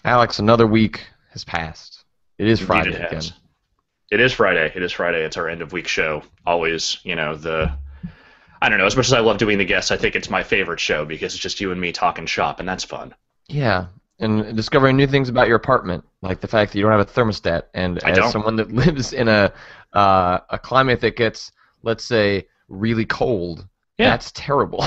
Alex, another week has passed. It is Indeed, Friday it again. has. It is Friday. It is Friday. It's our end of week show. Always, I don't know. As much as I love doing the guests, I think it's my favorite show because it's just you and me talking shop, and that's fun. Yeah, and discovering new things about your apartment, like the fact that you don't have a thermostat. And I as don't. someone that lives in a climate that gets, let's say, really cold, Yeah, that's terrible.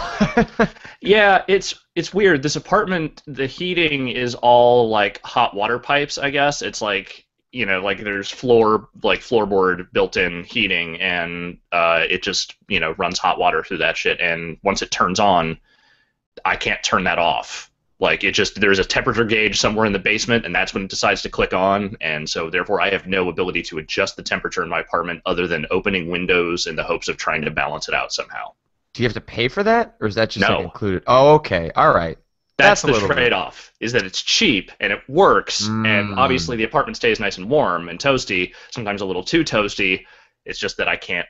yeah. It's weird. This apartment, the heating is all like hot water pipes. I guess it's like like there's floorboard built-in heating, and it just runs hot water through that shit. And once it turns on, I can't turn that off. Like it just there's a temperature gauge somewhere in the basement, and that's when it decides to click on. And so therefore, I have no ability to adjust the temperature in my apartment other than opening windows in the hopes of trying to balance it out somehow. Do you have to pay for that, or is that just like No, included? Oh, okay, all right. that's That's a the little bit. trade-off. Is that it's cheap and it works, and obviously Mm, the apartment stays nice and warm and toasty. Sometimes a little too toasty. It's just that I can't.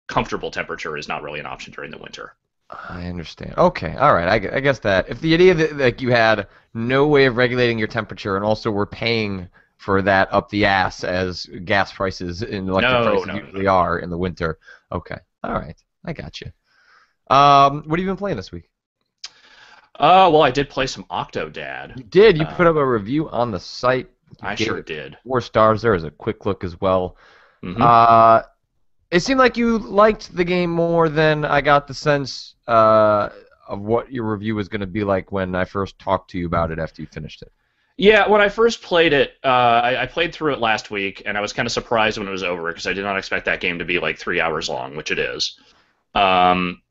Comfortable temperature is not really an option during the winter. I understand. Okay, all right. I guess that if the idea that like you had no way of regulating your temperature and also were paying for that up the ass as gas prices and electric No, prices no, no, no. usually are in the winter. Okay, all right. I got you. What have you been playing this week? Well, I did play some Octodad. You did. You put Uh, up a review on the site. You I gave sure it did. 4 stars. There is a quick look as well. Hmm. Uh, it seemed like you liked the game more than I got the sense of what your review was going to be like when I first talked to you about it after you finished it. Yeah, when I first played it, I played through it last week, and I was kind of surprised when it was over because I did not expect that game to be like 3 hours long, which it is. Um,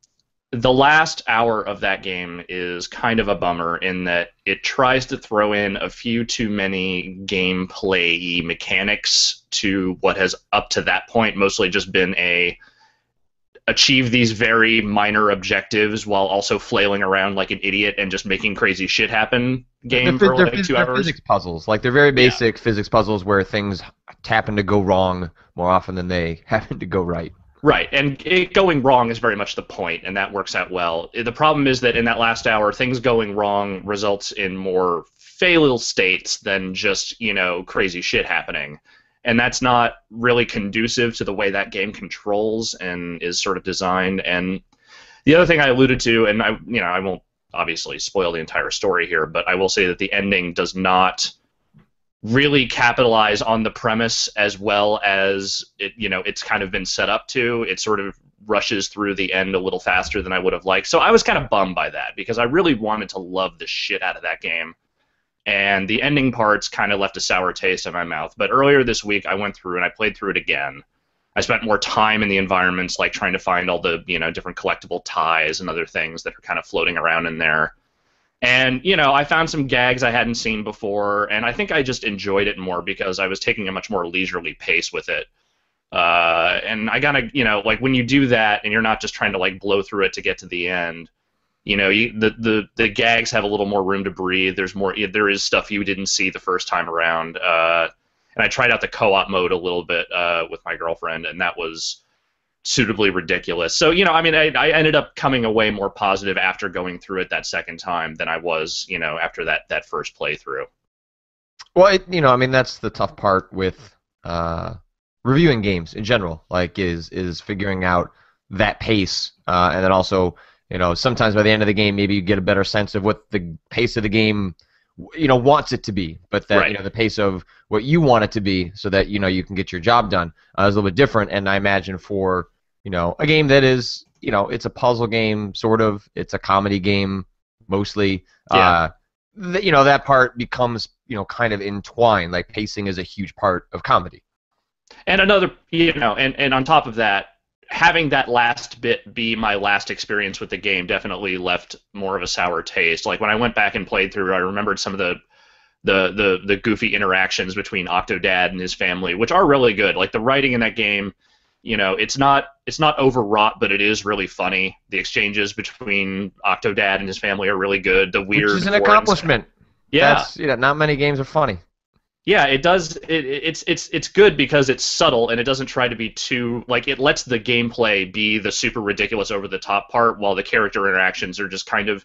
the last hour of that game is kind of a bummer in that it tries to throw in a few too many gameplay mechanics to what has up to that point mostly just been a achieve these very minor objectives while also flailing around like an idiot and just making crazy shit happen game for like two They're hours. physics puzzles. Like they're very Yeah. basic physics puzzles where things happen to go wrong more often than they happen to go right. Right, and it going wrong is very much the point, and that works out well. The problem is that in that last hour, things going wrong results in more fail states than just, crazy shit happening. And that's not really conducive to the way that game controls and is sort of designed. And the other thing I alluded to, and I won't obviously spoil the entire story here, but I will say that the ending does not really capitalize on the premise as well as it's kind of been set up to. It sort of rushes through the end a little faster than I would have liked. So I was kind of bummed by that because I really wanted to love the shit out of that game. And the ending parts kind of left a sour taste in my mouth. But earlier this week, I went through and I played through it again. I spent more time in the environments, like trying to find all the different collectible ties and other things that are kind of floating around in there. And, I found some gags I hadn't seen before, and I think I just enjoyed it more because I was taking a much more leisurely pace with it. And I gotta, like when you do that and you're not just trying to like blow through it to get to the end, the gags have a little more room to breathe. There is stuff you didn't see the first time around. And I tried out the co-op mode a little bit with my girlfriend, and that was suitably ridiculous. So, I ended up coming away more positive after going through it that second time than I was, after that first playthrough. Well, that's the tough part with reviewing games in general. Like, is figuring out that pace, and then also, sometimes by the end of the game, maybe you get a better sense of what the pace of the game, wants it to be, but that Right. the pace of what you want it to be, so that you can get your job done, is a little bit different. And I imagine for a game that is it's a puzzle game, sort of, it's a comedy game mostly. Yeah. That part becomes kind of entwined. Like pacing is a huge part of comedy. And another, and on top of that, having that last bit be my last experience with the game definitely left more of a sour taste. Like when I went back and played through, I remembered some of the goofy interactions between Octodad and his family, which are really good. Like the writing in that game, it's not overwrought, but it is really funny. The exchanges between Octodad and his family are really good. The Which weird is an horns. accomplishment. Yeah. That's not many games are funny. Yeah, it does. It's good because it's subtle and it doesn't try to be too like it lets the gameplay be the super ridiculous over the top part while the character interactions are just kind of,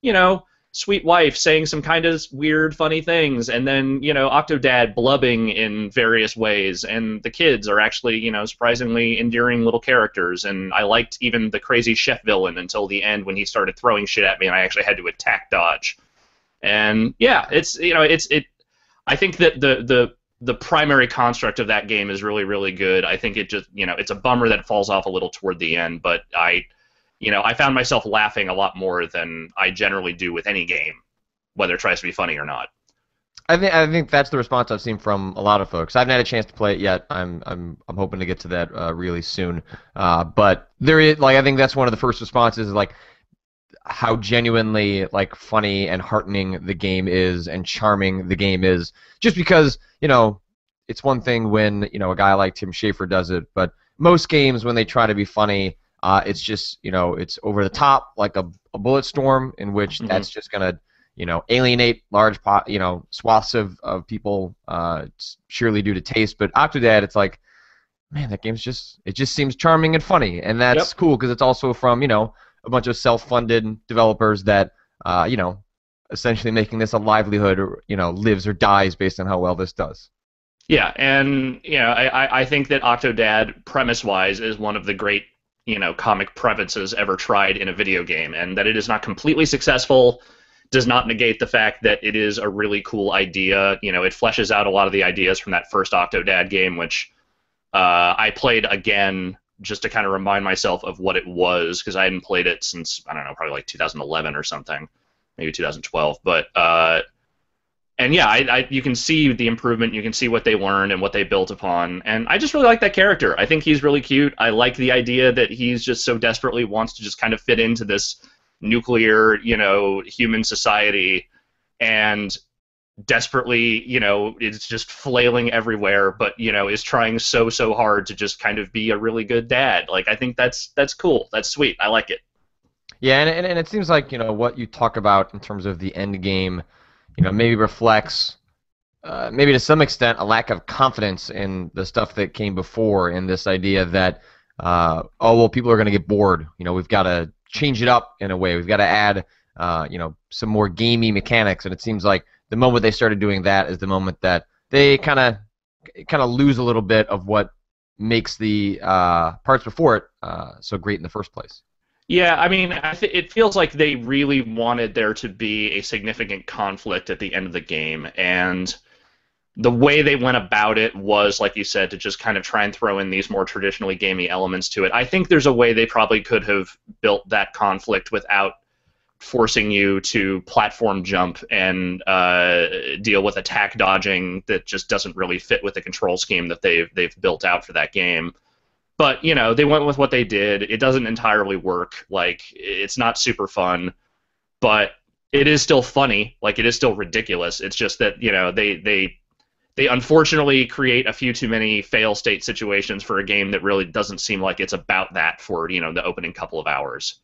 you know, sweet wife saying some kind of weird, funny things, and then Octodad blubbing in various ways, and the kids are actually surprisingly endearing little characters, and I liked even the crazy chef villain until the end when he started throwing shit at me, and I actually had to attack dodge. And yeah, it's. I think that the primary construct of that game is really, really good. I think it just, it's a bummer that it falls off a little toward the end, but I found myself laughing a lot more than I generally do with any game, whether it tries to be funny or not. I think that's the response I've seen from a lot of folks. I haven't had a chance to play it yet. I'm hoping to get to that really soon. But there is I think that's one of the first responses is how genuinely funny and heartening the game is and charming the game is. Just because it's one thing when a guy like Tim Schafer does it, but most games when they try to be funny, it's just it's over the top like a bullet storm in which that's just gonna alienate large swaths of people surely due to taste. But Octodad, it's like, man, that game's it just seems charming and funny, and that's cool because it's also from a bunch of self-funded developers that essentially making this a livelihood, or lives or dies based on how well this does. Yeah, and I think that Octodad, premise-wise, is one of the great comic premises ever tried in a video game, and that it is not completely successful does not negate the fact that it is a really cool idea. It fleshes out a lot of the ideas from that first Octodad game, which I played again just to kind of remind myself of what it was, because I hadn't played it since, I don't know, probably like 2011 or something, maybe 2012. But and yeah, you can see the improvement, you can see what they learned and what they built upon, and I just really like that character. I think he's really cute. I like the idea that he's just so desperately wants to just kind of fit into this nuclear, human society, and desperately, is just flailing everywhere, but is trying so hard to just kind of be a really good dad. I think that's cool. That's sweet. I like it. Yeah, and it seems like what you talk about in terms of the end game, maybe reflects maybe to some extent a lack of confidence in the stuff that came before, in this idea that oh well, people are going to get bored. We've got to change it up in a way. We've got to add some more gamey mechanics, and it seems like the moment they started doing that is the moment that they kind of lose a little bit of what makes the parts before it so great in the first place. Yeah, I mean, it feels like they really wanted there to be a significant conflict at the end of the game, and the way they went about it was, like you said, to just kind of try and throw in these more traditionally gamey elements to it. I think there's a way they probably could have built that conflict without forcing you to platform jump and deal with attack dodging that just doesn't really fit with the control scheme that they've built out for that game. But they went with what they did. It doesn't entirely work. It's not super fun, but it is still funny. It is still ridiculous. It's just that they unfortunately create a few too many fail state situations for a game that really doesn't seem like it's about that for the opening couple of hours.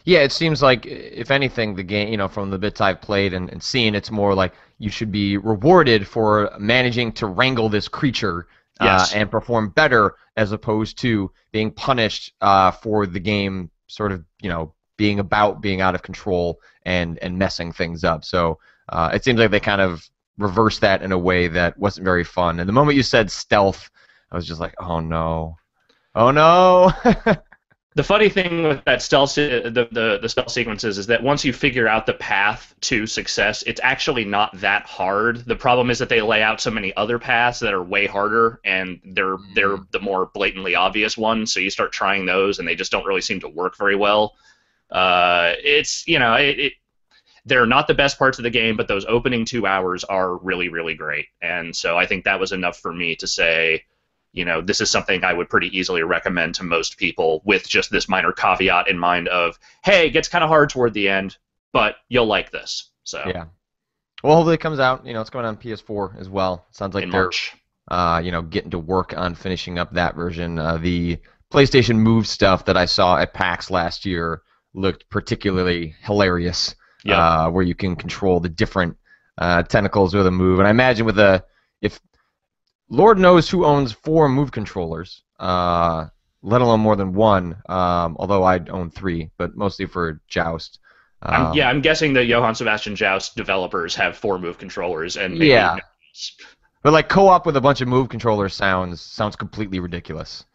Yeah, it seems like, if anything, the game, from the bits I've played and seen, it's more like you should be rewarded for managing to wrangle this creature and perform better, as opposed to being punished for the game sort of, being out of control and messing things up. So it seems like they kind of reversed that in a way that wasn't very fun. And the moment you said stealth, I was just like, oh no. Oh no! The funny thing with that stealth, the stealth sequences, is that once you figure out the path to success, it's actually not that hard. The problem is that they lay out so many other paths that are way harder, and they're the more blatantly obvious ones. So you start trying those, and they just don't really seem to work very well. They're not the best parts of the game, but those opening 2 hours are really, really great. And so I think that was enough for me to say, this is something I would pretty easily recommend to most people, with just this minor caveat in mind of, hey, it gets kind of hard toward the end, but you'll like this. So yeah. Well, hopefully it comes out. It's going on PS4 as well. Sounds like in they're March. Getting to work on finishing up that version. The PlayStation Move stuff that I saw at PAX last year looked particularly hilarious. Yep. Where you can control the different tentacles with a move, and I imagine if Lord knows who owns 4 Move controllers, let alone more than one. Although I own 3, but mostly for Joust. I'm guessing the Johann Sebastian Joust developers have 4 move controllers and maybe Yeah, but like co-op with a bunch of move controllers sounds completely ridiculous.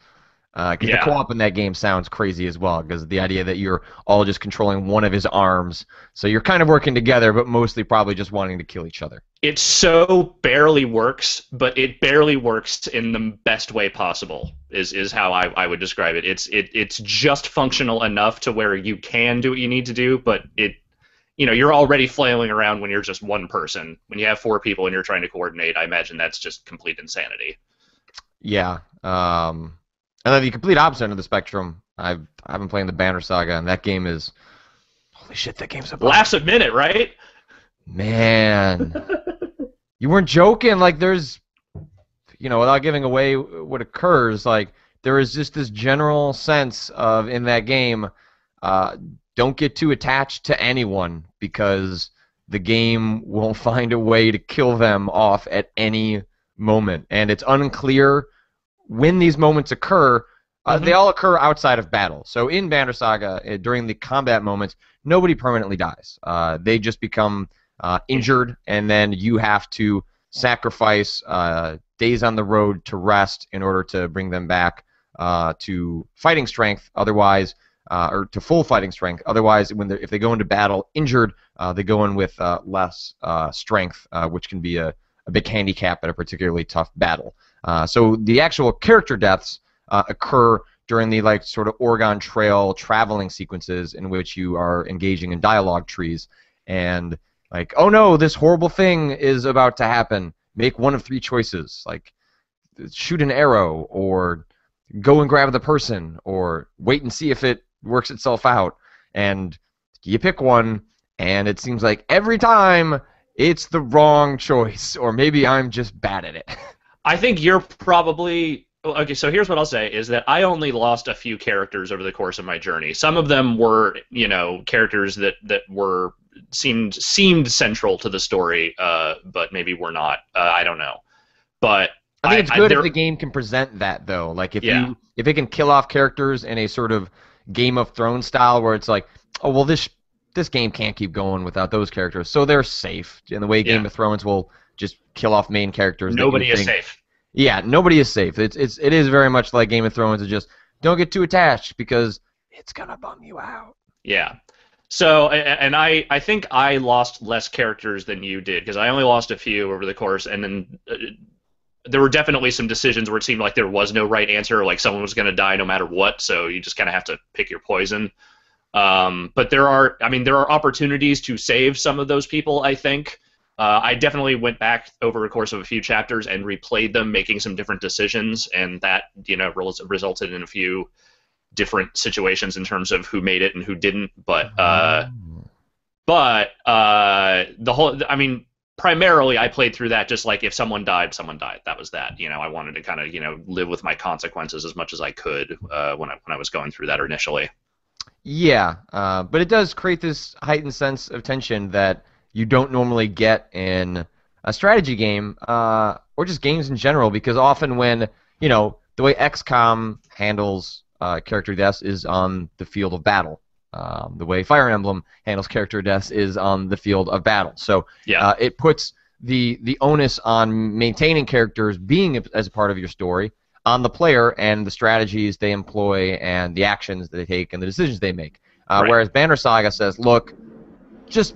Because the yeah. co-op in that game sounds crazy as well. Because the idea that you're all just controlling one of his arms, so you're kind of working together, but mostly probably just wanting to kill each other. It so barely works, but it barely works in the best way possible. Is how I would describe it. It's just functional enough to where you can do what you need to do, but you're already flailing around when you're just one person. When you have 4 people and you're trying to coordinate, I imagine that's just complete insanity. Yeah. And then the complete opposite end of the spectrum, I've been playing the Banner Saga, and that game is holy shit. That game's a bomb. Laughs a minute, right? Man, you weren't joking. Like there's, without giving away what occurs, like there is just this general sense of in that game, uh, don't get too attached to anyone because the game will find a way to kill them off at any moment, and it's unclear when these moments occur. They all occur outside of battle. So in Banner Saga, during the combat moments, nobody permanently dies. They just become injured, and then you have to sacrifice days on the road to rest in order to bring them back to fighting strength. Otherwise, or to full fighting strength. Otherwise, if they go into battle injured, they go in with less strength, which can be a big handicap at a particularly tough battle. So the actual character deaths occur during the sort of Oregon Trail traveling sequences in which you are engaging in dialogue trees, and oh no, this horrible thing is about to happen. Make one of 3 choices, like shoot an arrow, or go and grab the person, or wait and see if it works itself out. And you pick one, and it seems like every time it's the wrong choice, or maybe I'm just bad at it. I think you're probably okay. So here's what I'll say: is that I only lost a few characters over the course of my journey. Some of them were, characters that were seemed central to the story, but maybe were not. I don't know, but I think it's good if the game can present that, though. Like if it can kill off characters in a sort of Game of Thrones style, where it's like, oh well, this game can't keep going without those characters, so they're safe. In the way Game of Thrones will just kill off main characters. Nobody is safe. Yeah, nobody is safe. It is very much like Game of Thrones. It's just don't get too attached because it's gonna bum you out. Yeah. So, and I think I lost less characters than you did because I only lost a few over the course, and then there were definitely some decisions where it seemed like there was no right answer, like someone was going to die no matter what, so you just kind of have to pick your poison. But there are opportunities to save some of those people, I think. I definitely went back over the course of a few chapters and replayed them, making some different decisions, and that resulted in a few different situations in terms of who made it and who didn't. But primarily I played through that just like if someone died, someone died. That was that. I wanted to kind of live with my consequences as much as I could when I was going through that initially. Yeah, but it does create this heightened sense of tension that you don't normally get in a strategy game or just games in general, because often when, the way XCOM handles character deaths is on the field of battle. The way Fire Emblem handles character deaths is on the field of battle. So it puts the onus on maintaining characters being as a part of your story on the player and the strategies they employ and the actions that they take and the decisions they make. Right. Whereas Banner Saga says, look, just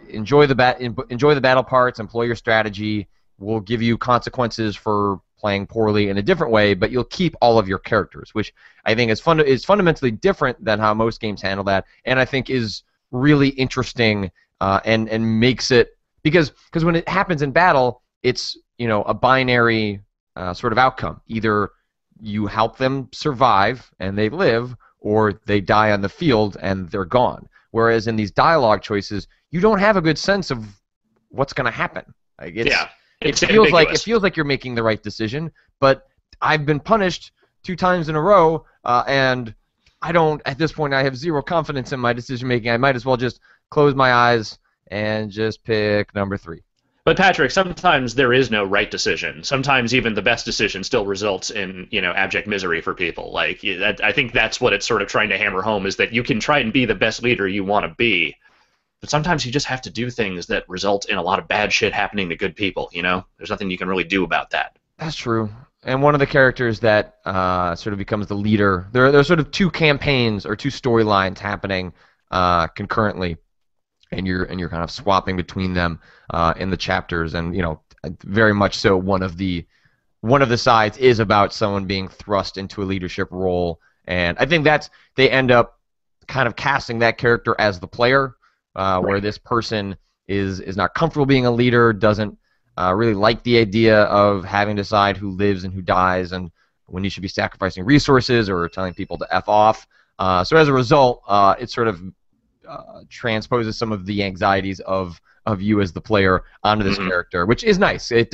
enjoy the battle parts, employ your strategy. We'll give you consequences for playing poorly in a different way, but you'll keep all of your characters, which I think is fundamentally different than how most games handle that, and I think is really interesting and makes it because when it happens in battle, it's a binary sort of outcome. Either you help them survive and they live, or they die on the field and they're gone. Whereas in these dialogue choices, you don't have a good sense of what's going to happen. It feels like you're making the right decision, but I've been punished 2 times in a row, and at this point, I have zero confidence in my decision making. I might as well just close my eyes and just pick number 3. But Patrick, sometimes there is no right decision. Sometimes even the best decision still results in abject misery for people. I think that's what it's sort of trying to hammer home, is that you can try and be the best leader you want to be, But sometimes you just have to do things that result in a lot of bad shit happening to good people. There's nothing you can really do about that. That's true. And one of the characters that sort of becomes the leader, there are sort of two campaigns or two storylines happening concurrently, and you're kind of swapping between them in the chapters, and very much so one of the sides is about someone being thrust into a leadership role, and I think they end up kind of casting that character as the player, where this person is not comfortable being a leader, doesn't really like the idea of having to decide who lives and who dies, and when you should be sacrificing resources or telling people to F off. So as a result, it sort of transposes some of the anxieties of you as the player onto this character, which is nice. It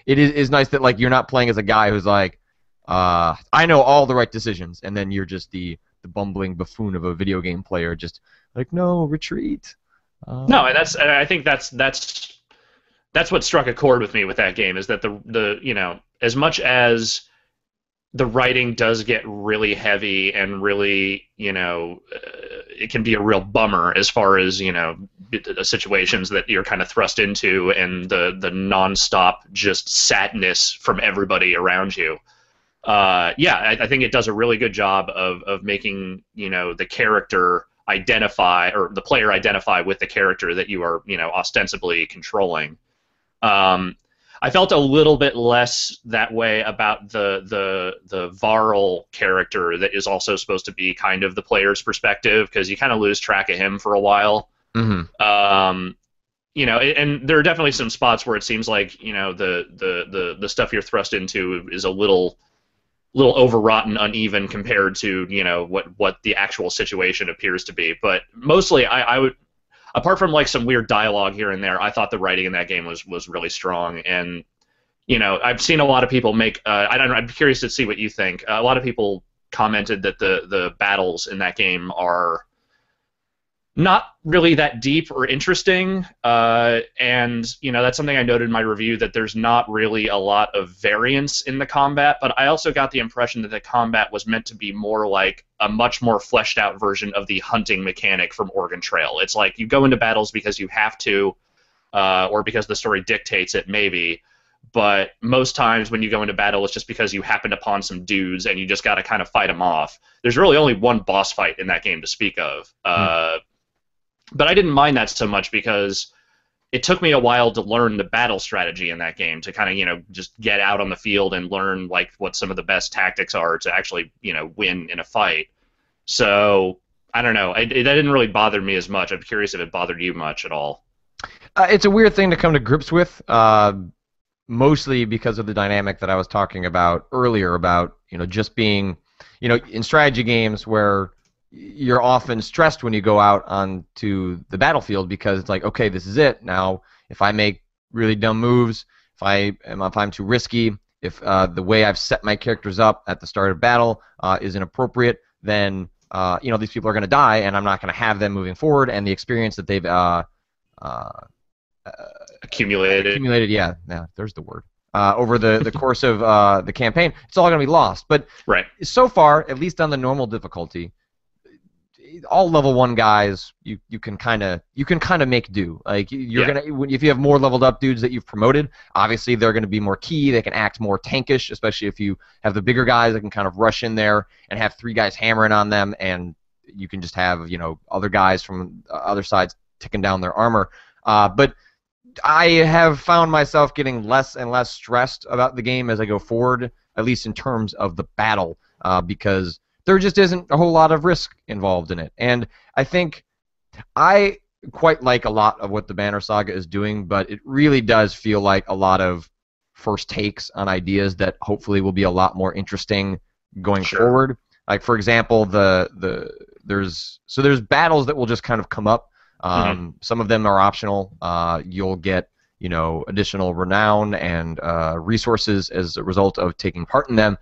is nice that like you're not playing as a guy who's like, I know all the right decisions, and then you're just the bumbling buffoon of a video game player, just like, no, retreat. No, and I think that's what struck a chord with me with that game, is that the as much as the writing does get really heavy and really, it can be a real bummer as far as, the situations that you're kind of thrust into, and the nonstop just sadness from everybody around you. I think it does a really good job of making, the character identify, or the player identify with the character that you are, ostensibly controlling. I felt a little bit less that way about the Varl character that is also supposed to be kind of the player's perspective, because you kind of lose track of him for a while. And there are definitely some spots where it seems like the stuff you're thrust into is a little overwrought and uneven compared to what the actual situation appears to be. But mostly, I would. Apart from like some weird dialogue here and there, I thought the writing in that game was really strong. And I've seen a lot of people make. I don't know. I'm curious to see what you think. A lot of people commented that the battles in that game are not really that deep or interesting. And that's something I noted in my review, that there's not really a lot of variance in the combat. But I also got the impression that the combat was meant to be more like a much more fleshed out version of the hunting mechanic from Oregon Trail. It's like you go into battles because you have to, or because the story dictates it, maybe. But most times when you go into battle, it's just because you happened upon some dudes and you just got to kind of fight them off. There's really only one boss fight in that game to speak of. But I didn't mind that so much, because it took me a while to learn the battle strategy in that game, to kind of just get out on the field and learn like what some of the best tactics are to actually win in a fight. So I don't know. That didn't really bother me as much. I'm curious if it bothered you much at all. It's a weird thing to come to grips with, mostly because of the dynamic that I was talking about earlier about just being in strategy games where you're often stressed when you go out onto the battlefield, because it's like, okay, this is it. Now, if I make really dumb moves, if I'm too risky, if the way I've set my characters up at the start of battle is inappropriate, then these people are going to die, and I'm not going to have them moving forward, and the experience that they've accumulated, yeah, there's the word. Over the course of the campaign, it's all going to be lost. But so far, at least on the normal difficulty, all level 1 guys, you can kind of make do. Like you're gonna, if you have more leveled up dudes that you've promoted, obviously they're going to be more key. They can act more tankish, especially if you have the bigger guys that can kind of rush in there and have 3 guys hammering on them, and you can just have other guys from other sides ticking down their armor. But I have found myself getting less and less stressed about the game as I go forward, at least in terms of the battle, because there just isn't a whole lot of risk involved in it. And I think I quite like a lot of what the Banner Saga is doing, but it really does feel like a lot of first takes on ideas that hopefully will be a lot more interesting going forward. Like, for example, there's battles that will just kind of come up. Some of them are optional. You'll get additional renown and resources as a result of taking part in them.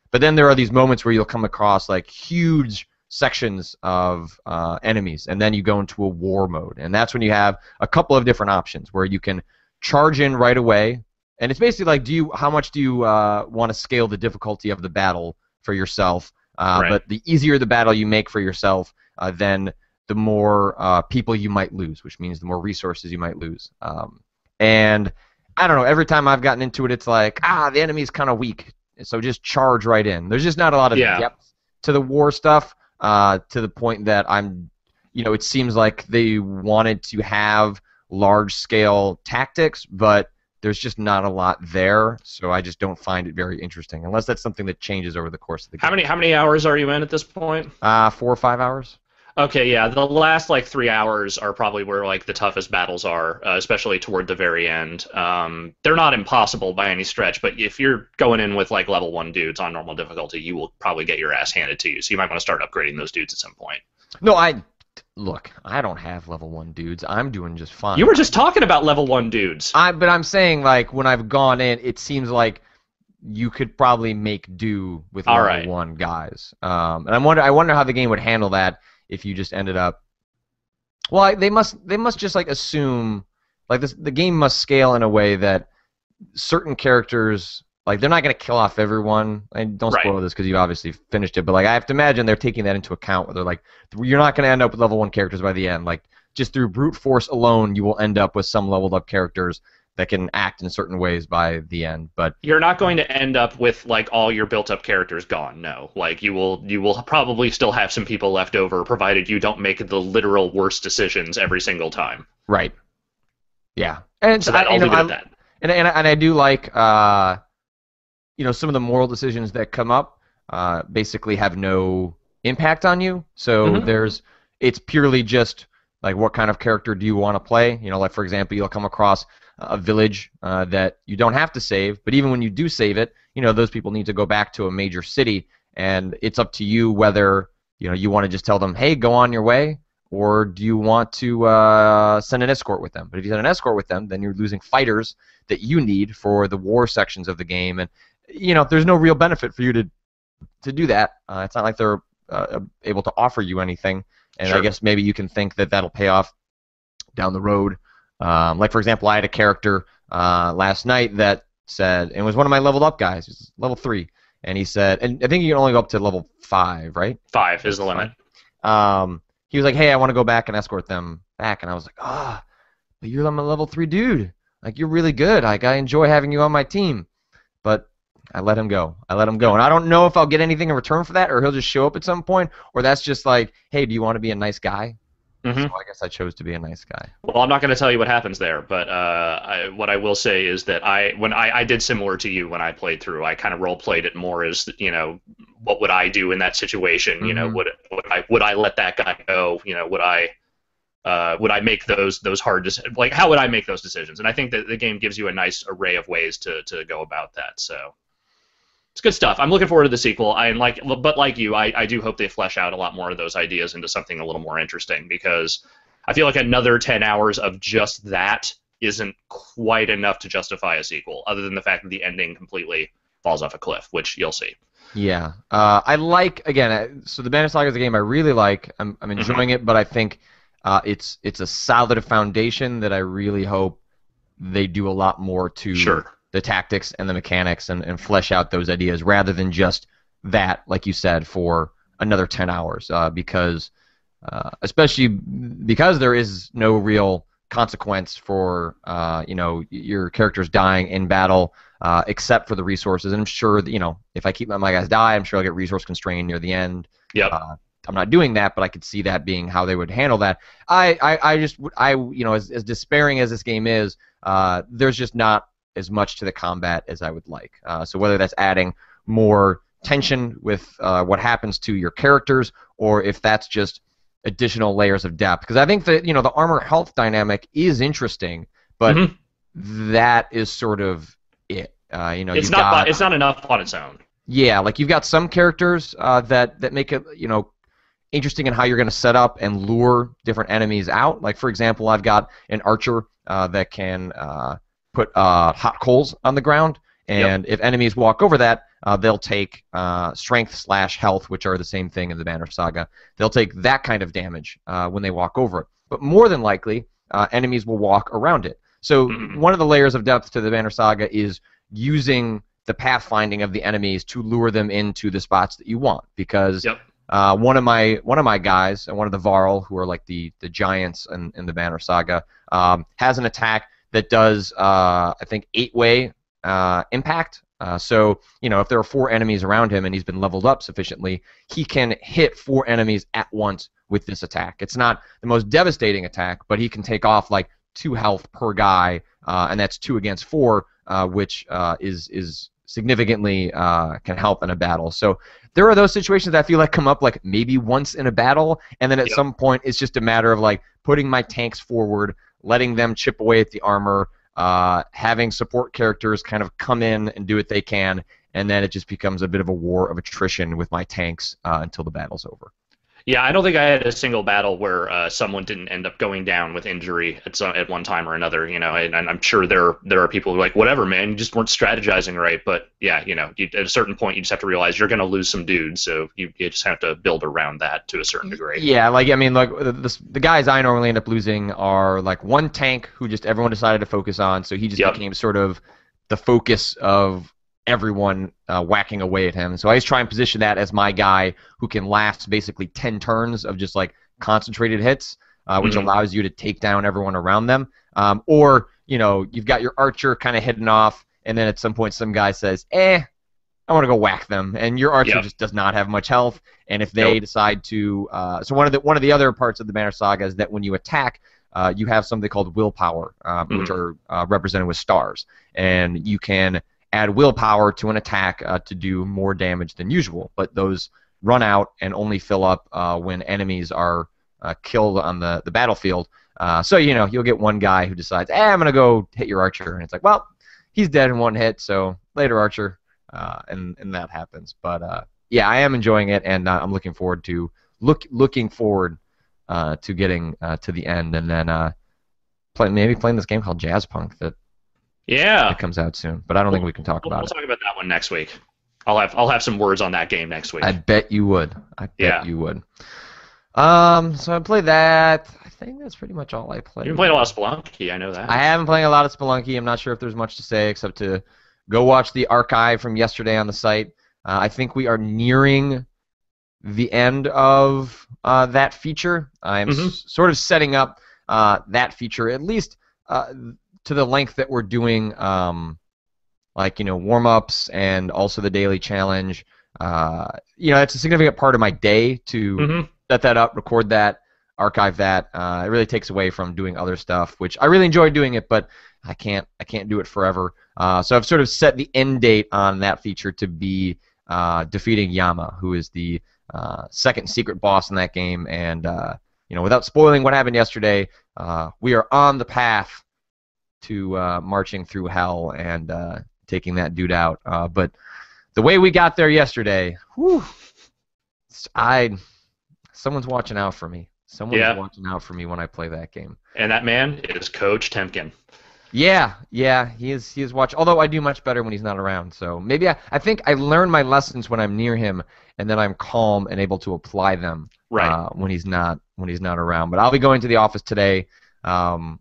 But then there are these moments where you'll come across like huge sections of enemies, and then you go into a war mode, and that's when you have a couple of different options where you can charge in right away, and it's basically like, how much do you want to scale the difficulty of the battle for yourself? But the easier the battle you make for yourself, then the more people you might lose, which means the more resources you might lose. And I don't know, every time I've gotten into it, it's like, the enemy's kind of weak, so just charge right in. There's just not a lot of Yeah. depth to the war stuff, to the point that it seems like they wanted to have large-scale tactics, but there's just not a lot there, so I just don't find it very interesting, unless that's something that changes over the course of the game. How many hours are you in at this point? 4 or 5 hours. Okay, yeah, the last like 3 hours are probably where like the toughest battles are, especially toward the very end. They're not impossible by any stretch, but if you're going in with like level 1 dudes on normal difficulty, you will probably get your ass handed to you. So you might want to start upgrading those dudes at some point. No, look, I don't have level 1 dudes. I'm doing just fine. You were just talking about level 1 dudes. But I'm saying, like, when I've gone in, it seems like you could probably make do with level 1 guys. And I wonder how the game would handle that if you just ended up. Well, they must just like assume, like, the game must scale in a way that certain characters, like, they're not going to kill off everyone. And don't spoil this because you obviously finished it, but like, I have to imagine they're taking that into account, where they're like, you're not going to end up with level 1 characters by the end. Like, just through brute force alone, you will end up with some leveled up characters that can act in certain ways by the end. But you're not going to end up with like all your built-up characters gone. No, like you will probably still have some people left over, provided you don't make the literal worst decisions every single time. Right. Yeah. And so I'll leave it at that. And I do like some of the moral decisions that come up basically have no impact on you. So it's purely just like, what kind of character do you want to play? Like, for example, you'll come across a village that you don't have to save, but even when you do save it, those people need to go back to a major city, and it's up to you whether you want to just tell them, hey, go on your way, or do you want to send an escort with them. But if you send an escort with them, then you're losing fighters that you need for the war sections of the game, and there's no real benefit for you to do that. It's not like they're able to offer you anything, and I guess maybe you can think that that'll pay off down the road. Like, for example, I had a character last night that said, and it was one of my leveled up guys, he's level 3, and he said, and I think you can only go up to level 5, right? 5 is the limit. He was like, hey, I want to go back and escort them back, and I was like, but you're a level 3 dude. Like, you're really good. Like, I enjoy having you on my team. But I let him go. And I don't know if I'll get anything in return for that, or he'll just show up at some point, or that's just like, hey, do you want to be a nice guy? So I guess I chose to be a nice guy. Well, I'm not going to tell you what happens there, but what I will say is that when I did similar to you when I played through. I kind of role played it more as what would I do in that situation? Would I let that guy go? Would I make those hard decisions? Like, how would I make those decisions? And I think that the game gives you a nice array of ways to go about that. So it's good stuff. I'm looking forward to the sequel. But like you, I do hope they flesh out a lot more of those ideas into something a little more interesting, because I feel like another 10 hours of just that isn't quite enough to justify a sequel, other than the fact that the ending completely falls off a cliff, which you'll see. Yeah. I like, again, so the Banner Saga is a game I really like. I'm enjoying it, but I think it's a solid foundation that I really hope they do a lot more to the tactics and the mechanics and flesh out those ideas, rather than just that, like you said, for another 10 hours. Because especially because there is no real consequence for your characters dying in battle, except for the resources. And I'm sure that, if I keep my guys die, I'm sure I'll get resource constrained near the end. Yep. I'm not doing that, but I could see that being how they would handle that. As despairing as this game is, there's just not as much to the combat as I would like. So whether that's adding more tension with what happens to your characters, or if that's just additional layers of depth, because I think that the armor health dynamic is interesting, but that is sort of it. It's not enough on its own. Yeah, like, you've got some characters that make it interesting in how you're going to set up and lure different enemies out. Like, for example, I've got an archer that can put hot coals on the ground, and if enemies walk over that, they'll take strength/health, which are the same thing in the Banner Saga. They'll take that kind of damage when they walk over it. But more than likely, enemies will walk around it. So one of the layers of depth to the Banner Saga is using the pathfinding of the enemies to lure them into the spots that you want. Because one of my guys and one of the Varl, who are like the giants in the Banner Saga, has an attack that does I think 8-way impact. So if there are 4 enemies around him and he's been leveled up sufficiently, he can hit 4 enemies at once with this attack. It's not the most devastating attack, but he can take off like 2 health per guy, and that's 2 against 4, which is significantly can help in a battle. So there are those situations that I feel like come up like maybe once in a battle, and then at some point it's just a matter of like putting my tanks forward, letting them chip away at the armor, having support characters kind of come in and do what they can, and then it just becomes a bit of a war of attrition with my tanks until the battle's over. Yeah, I don't think I had a single battle where someone didn't end up going down with injury at one time or another. And I'm sure there are people who are like, whatever, man, you just weren't strategizing right. But yeah, at a certain point, you just have to realize you're going to lose some dudes, so you just have to build around that to a certain degree. Yeah, like the guys I normally end up losing are like one tank who just everyone decided to focus on, so he just became sort of the focus of everyone whacking away at him. So I always try and position that as my guy who can last basically 10 turns of just like concentrated hits, which allows you to take down everyone around them. Or you've got your archer kind of hidden off, and then at some point some guy says, I want to go whack them, and your archer just does not have much health. And if they decide to, so one of the other parts of the Banner Saga is that when you attack, you have something called willpower, which are represented with stars, and you can add willpower to an attack to do more damage than usual, but those run out and only fill up when enemies are killed on the battlefield. So you'll get one guy who decides, I'm gonna go hit your archer, and it's like, well, he's dead in one hit, so later, archer, and that happens. But yeah, I am enjoying it, and I'm looking forward to getting to the end, and then maybe playing this game called Jazzpunk that comes out soon. But I don't think we can talk about it. We'll talk about that one next week. I'll have some words on that game next week. I bet you would. You would. So I played that. I think that's pretty much all I played. You've been playing a lot of Spelunky, I know that. I have been playing a lot of Spelunky. I'm not sure if there's much to say except to go watch the archive from yesterday on the site. I think we are nearing the end of that feature. I'm sort of setting up that feature at least to the length that we're doing warm-ups and also the daily challenge. It's a significant part of my day to set that up, record that, archive that. It really takes away from doing other stuff, which I really enjoy doing it, but I can't do it forever. So I've sort of set the end date on that feature to be defeating Yama, who is the second secret boss in that game. And without spoiling what happened yesterday, we are on the path to marching through hell and taking that dude out. But the way we got there yesterday, someone's watching out for me. Someone's watching out for me when I play that game. And that man is Coach Temkin. Yeah, he is watching. Although I do much better when he's not around. So maybe I think I learn my lessons when I'm near him, and then I'm calm and able to apply them when he's not around. But I'll be going to the office today. And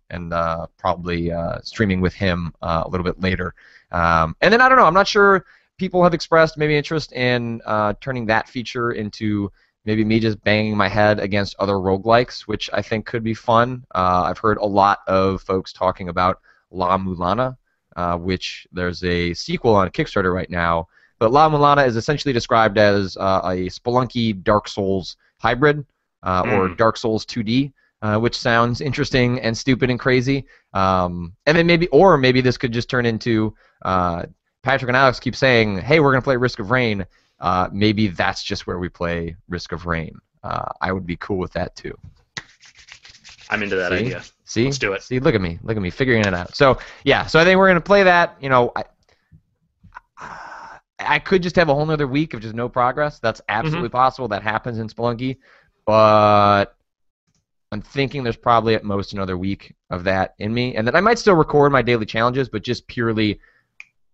probably streaming with him a little bit later. And then I don't know. I'm not sure. People have expressed maybe interest in turning that feature into maybe me just banging my head against other roguelikes, which I think could be fun. I've heard a lot of folks talking about La Mulana, which there's a sequel on Kickstarter right now. But La Mulana is essentially described as a Spelunky Dark Souls hybrid, or Dark Souls 2D. Which sounds interesting and stupid and crazy. And then maybe this could just turn into Patrick and Alex keep saying, hey, we're going to play Risk of Rain. Maybe that's just where we play Risk of Rain. I would be cool with that too. I'm into that idea. See? Let's do it. See, look at me figuring it out. So I think we're going to play that. I could just have a whole nother week of just no progress. That's absolutely possible. That happens in Spelunky. But I'm thinking there's probably at most another week of that in me, and that I might still record my daily challenges, but just purely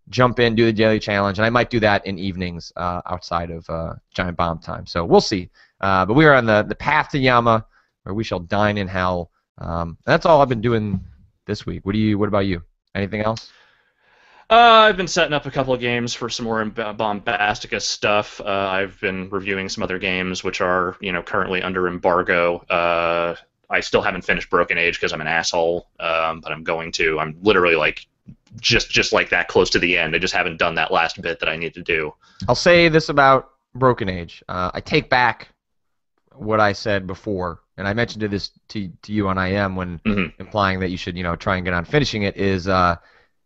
jump in, do the daily challenge, and I might do that in evenings outside of Giant Bomb time. So we'll see. But we are on the path to Yama, where we shall dine in hell. That's all I've been doing this week. What about you? Anything else? I've been setting up a couple of games for some more Bombastica stuff. I've been reviewing some other games which are, currently under embargo. I still haven't finished Broken Age because I'm an asshole, but I'm going to. I'm literally like just like that close to the end. I just haven't done that last bit that I need to do. I'll say this about Broken Age. I take back what I said before, and I mentioned this to you on IM when implying that you should, try and get on finishing it. Is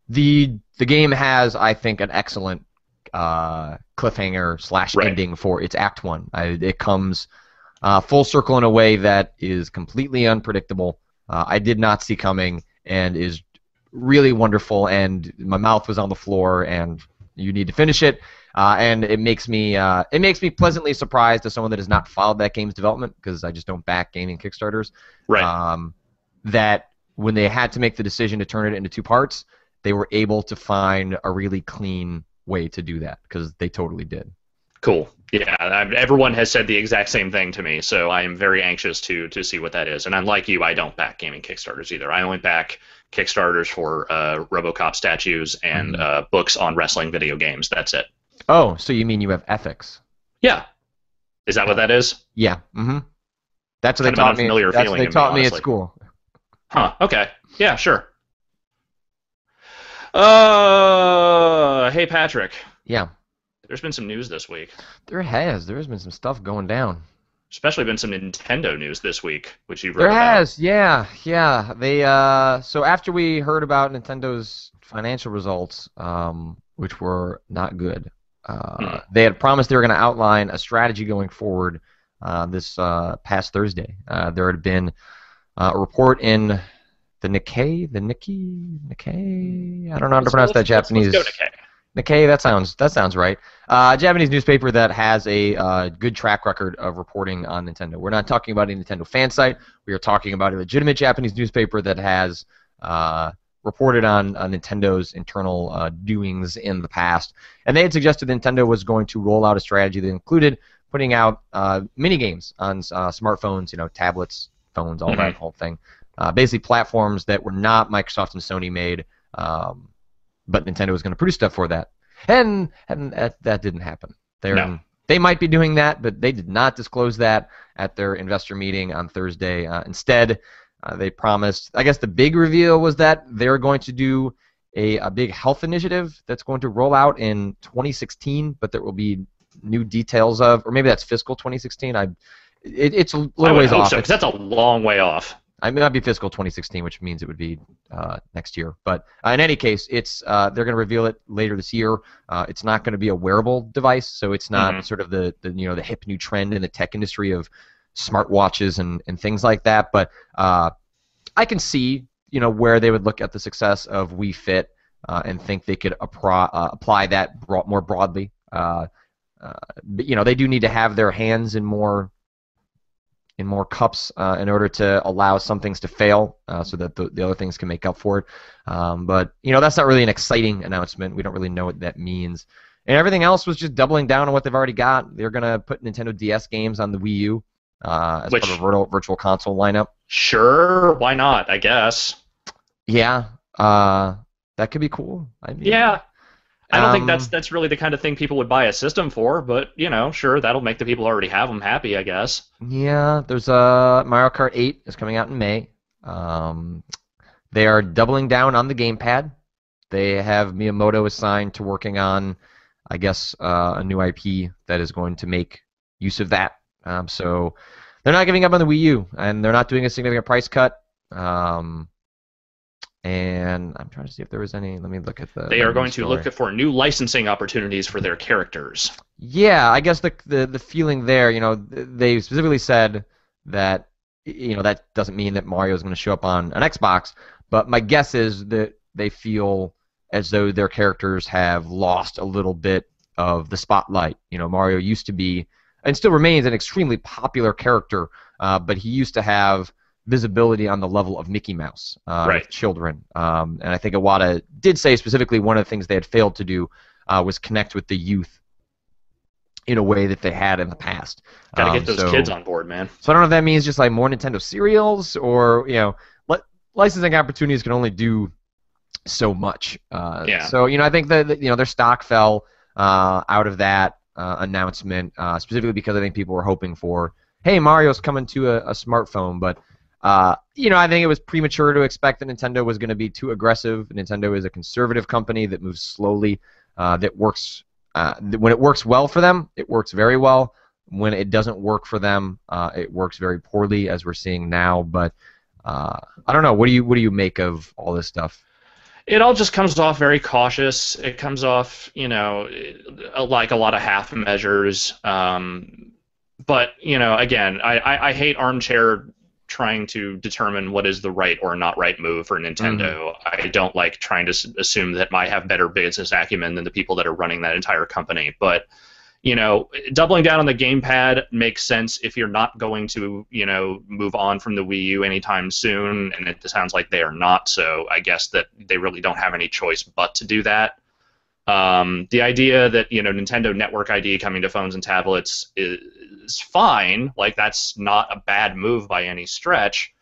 the game has, I think, an excellent cliffhanger / ending for its Act 1. It comes full circle in a way that is completely unpredictable. I did not see coming, and is really wonderful. And my mouth was on the floor. And you need to finish it. And it makes me pleasantly surprised as someone that has not followed that game's development, because I just don't back gaming Kickstarters. Right. That when they had to make the decision to turn it into 2 parts, they were able to find a really clean way to do that, because they totally did. Cool. Yeah, everyone has said the exact same thing to me, so I am very anxious to see what that is. And unlike you, I don't back gaming Kickstarters either. I only back Kickstarters for RoboCop statues and books on wrestling video games. That's it. Oh, so you mean you have ethics? Yeah. Is that what that is? Yeah. That's what they taught me. That's what they taught me at school. Huh. Okay. Yeah. Sure. Hey Patrick. Yeah. There's been some news this week. There has. There's been some stuff going down. Especially been some Nintendo news this week, which you've read about. There has, yeah. They so after we heard about Nintendo's financial results, which were not good, they had promised they were going to outline a strategy going forward. This past Thursday, there had been a report in the Nikkei. I don't know how to pronounce that Japanese. Let's go Nikkei. Nikkei, that sounds right. Japanese newspaper that has a good track record of reporting on Nintendo. We're not talking about a Nintendo fan site. We are talking about a legitimate Japanese newspaper that has reported on Nintendo's internal doings in the past. And they had suggested Nintendo was going to roll out a strategy that included putting out mini games on smartphones, tablets, phones, all that whole thing. Basically, platforms that were not Microsoft and Sony made. But Nintendo was going to produce stuff for that, and that didn't happen. They might be doing that, but they did not disclose that at their investor meeting on Thursday. Instead, they promised. I guess the big reveal was that they're going to do a big health initiative that's going to roll out in 2016, but there will be new details of, or maybe that's fiscal 2016. It's a little ways off. So, 'cause that's a long way off. I may not be fiscal 2016, which means it would be next year. But in any case, it's they're going to reveal it later this year. It's not going to be a wearable device, so it's not sort of the hip new trend in the tech industry of smartwatches and things like that. But I can see where they would look at the success of Wii Fit and think they could apply that more broadly. But they do need to have their hands in more cups in order to allow some things to fail so that the other things can make up for it. But, that's not really an exciting announcement. We don't really know what that means. And everything else was just doubling down on what they've already got. They're going to put Nintendo DS games on the Wii U as part of a virtual console lineup. Sure, why not, I guess. Yeah, that could be cool. Yeah. I don't think that's really the kind of thing people would buy a system for, but, sure, that'll make the people who already have them happy, I guess. Yeah, there's Mario Kart 8 is coming out in May. They are doubling down on the gamepad. They have Miyamoto assigned to working on, I guess, a new IP that is going to make use of that. So they're not giving up on the Wii U, and they're not doing a significant price cut. And I'm trying to see if there was any. Let me look at the. They are going to look for new licensing opportunities for their characters. Yeah, I guess the feeling there, they specifically said that, that doesn't mean that Mario is going to show up on an Xbox, but my guess is that they feel as though their characters have lost a little bit of the spotlight. Mario used to be, and still remains, an extremely popular character, but he used to have visibility on the level of Mickey Mouse with children. And I think Iwata did say specifically one of the things they had failed to do was connect with the youth in a way that they had in the past. Gotta get those kids on board, man. So I don't know if that means just like more Nintendo serials or, licensing opportunities can only do so much. Yeah. So I think that their stock fell out of that announcement specifically because I think people were hoping for, hey, Mario's coming to a smartphone, but I think it was premature to expect that Nintendo was going to be too aggressive. Nintendo is a conservative company that moves slowly, that works when it works well for them, it works very well. When it doesn't work for them, it works very poorly, as we're seeing now. But I don't know. What do you make of all this stuff? It all just comes off very cautious. It comes off, like a lot of half measures. But again, I hate armchair trying to determine what is the right or not right move for Hmm. Nintendo. I don't like trying to assume that I have better business acumen than the people that are running that entire company. But doubling down on the gamepad makes sense if you're not going to, move on from the Wii U anytime soon, and it sounds like they are not. So I guess that they really don't have any choice but to do that. The idea that Nintendo Network ID coming to phones and tablets is fine. Like that's not a bad move by any stretch,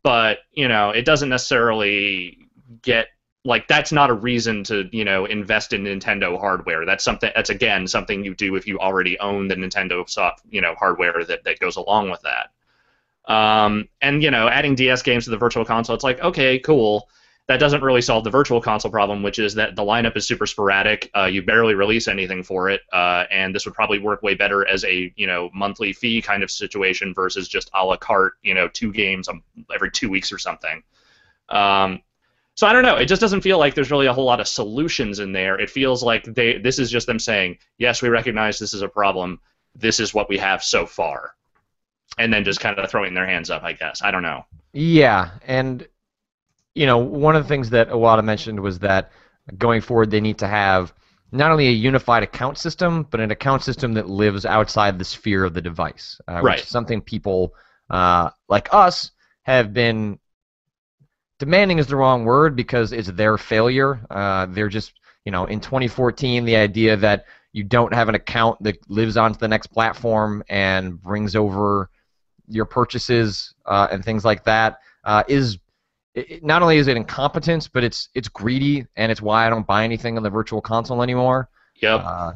but it doesn't necessarily get like that's not a reason to invest in Nintendo hardware. That's again something you do if you already own the Nintendo hardware that goes along with that. And adding DS games to the Virtual Console, it's like okay, cool. That doesn't really solve the Virtual Console problem, which is that the lineup is super sporadic. You barely release anything for it, and this would probably work way better as a monthly fee kind of situation versus just a la carte, 2 games every 2 weeks or something. Um, so I don't know. It just doesn't feel like there's really a whole lot of solutions in there. It feels like this is just them saying, yes, we recognize this is a problem. This is what we have so far, and then just kind of throwing their hands up. I guess I don't know. Yeah, and one of the things that Iwata mentioned was that going forward they need to have not only a unified account system, but an account system that lives outside the sphere of the device, which Right. is something people like us have been demanding is the wrong word because it's their failure. They're just, in 2014, the idea that you don't have an account that lives onto the next platform and brings over your purchases and things like that is not only is it incompetence, but it's greedy, and it's why I don't buy anything on the Virtual Console anymore. Yep. Uh,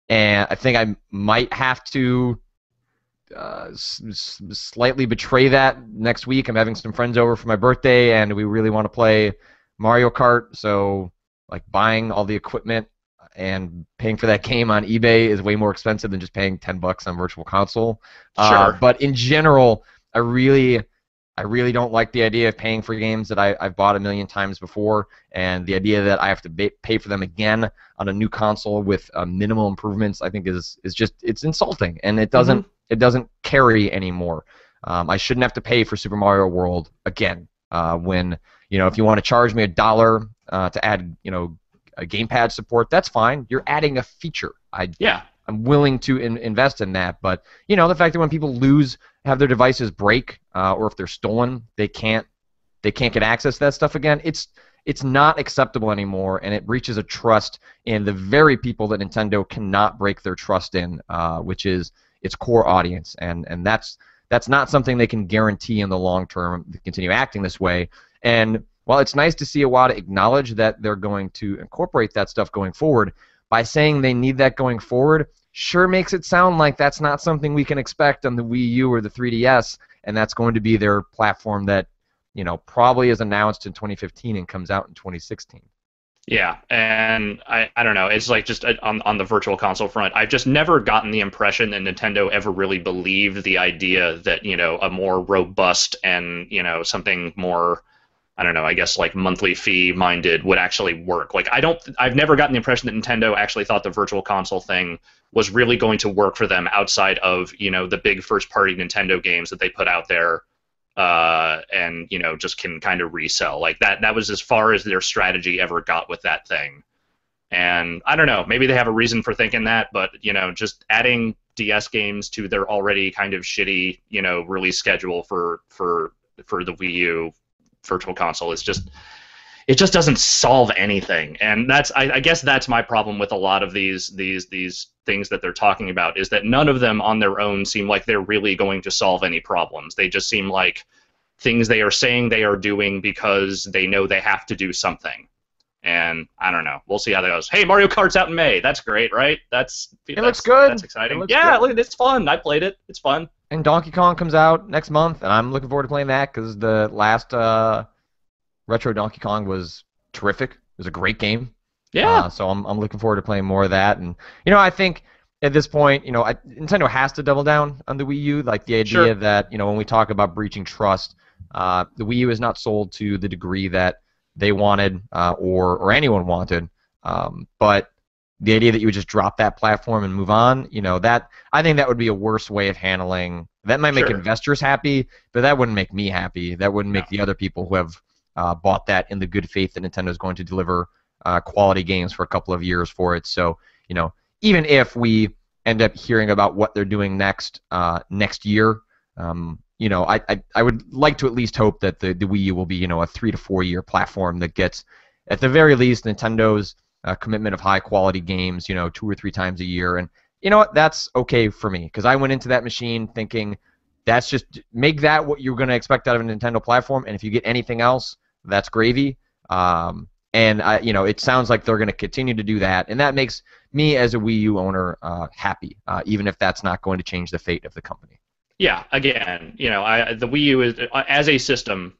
and I think I might have to slightly betray that next week. I'm having some friends over for my birthday, and we really want to play Mario Kart. So, like, buying all the equipment and paying for that game on eBay is way more expensive than just paying $10 on Virtual Console. Sure. But in general, I really don't like the idea of paying for games that I've bought a million times before, and the idea that I have to pay for them again on a new console with minimal improvements. I think is just it's insulting, and it Hmm. doesn't carry anymore. I shouldn't have to pay for Super Mario World again. When if you want to charge me $1 to add a gamepad support, that's fine. You're adding a feature. Yeah. I'm willing to invest in that, but the fact that when people have their devices break, or if they're stolen, they can't get access to that stuff again. It's not acceptable anymore, and it breaches a trust in the very people that Nintendo cannot break their trust in, which is its core audience, and that's not something they can guarantee in the long term to continue acting this way. And while it's nice to see Iwata acknowledge that they're going to incorporate that stuff going forward, by saying they need that going forward sure makes it sound like that's not something we can expect on the Wii U or the 3DS, and that's going to be their platform that probably is announced in 2015 and comes out in 2016. Yeah, and I don't know. It's like just on the Virtual Console front, I've just never gotten the impression that Nintendo ever really believed the idea that a more robust and something more, I don't know, I guess like monthly fee minded would actually work. Like I've never gotten the impression that Nintendo actually thought the Virtual Console thing was really going to work for them outside of the big first party Nintendo games that they put out there, and just can kind of resell. Like that was as far as their strategy ever got with that thing. And I don't know, maybe they have a reason for thinking that, but just adding DS games to their already kind of shitty release schedule for the Wii U Virtual Console is just, it just doesn't solve anything. And I guess that's my problem with a lot of these things that they're talking about, is that none of them on their own seem like they're really going to solve any problems. They just seem like things they are saying they are doing because they know they have to do something. And I don't know. We'll see how that goes. Hey, Mario Kart's out in May. That's great, right? It looks good. That's It exciting. looks Yeah, good. look, it's fun. I played it. It's fun. And Donkey Kong comes out next month, and I'm looking forward to playing that because the last retro Donkey Kong was terrific. It was a great game. Yeah, So I'm looking forward to playing more of that. And I think at this point, Nintendo has to double down on the Wii U. Like the idea sure. that when we talk about breaching trust, the Wii U is not sold to the degree that they wanted or anyone wanted. But the idea that you would just drop that platform and move on, that I think that would be a worse way of handling. That might make Sure. investors happy, but that wouldn't make me happy. That wouldn't No. make the other people who have bought that in the good faith that Nintendo is going to deliver quality games for a couple of years for it. So, even if we end up hearing about what they're doing next year, I would like to at least hope that the Wii U will be, a 3 to 4 year platform that gets, at the very least, Nintendo's commitment of high quality games, 2 or 3 times a year. And you know what? That's okay for me because I went into that machine thinking that's just make that what you're going to expect out of a Nintendo platform, and if you get anything else, that's gravy. And it sounds like they're going to continue to do that, and that makes me as a Wii U owner happy, even if that's not going to change the fate of the company. Yeah. Again, the Wii U is as a system,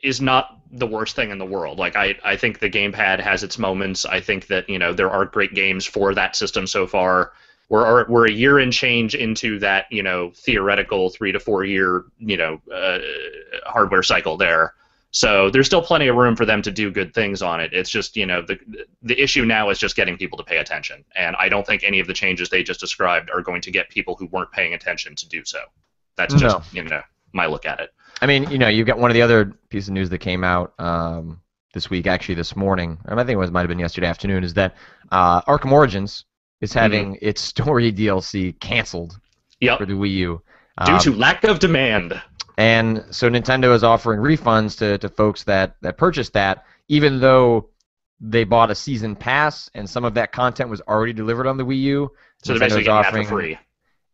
is not the worst thing in the world. Like I think the gamepad has its moments. I think that there are great games for that system so far. We're a year and change into that theoretical 3 to 4 year hardware cycle there. So there's still plenty of room for them to do good things on it. It's just the issue now is just getting people to pay attention, and I don't think any of the changes they just described are going to get people who weren't paying attention to do so. That's just my look at it. I mean, you've got one of the other pieces of news that came out this week, actually this morning, or I think it might have been yesterday afternoon, is that Arkham Origins is having its story DLC canceled for the Wii U. Due to lack of demand. And so Nintendo is offering refunds to folks that purchased that, even though they bought a season pass and some of that content was already delivered on the Wii U. So they're basically getting that for free.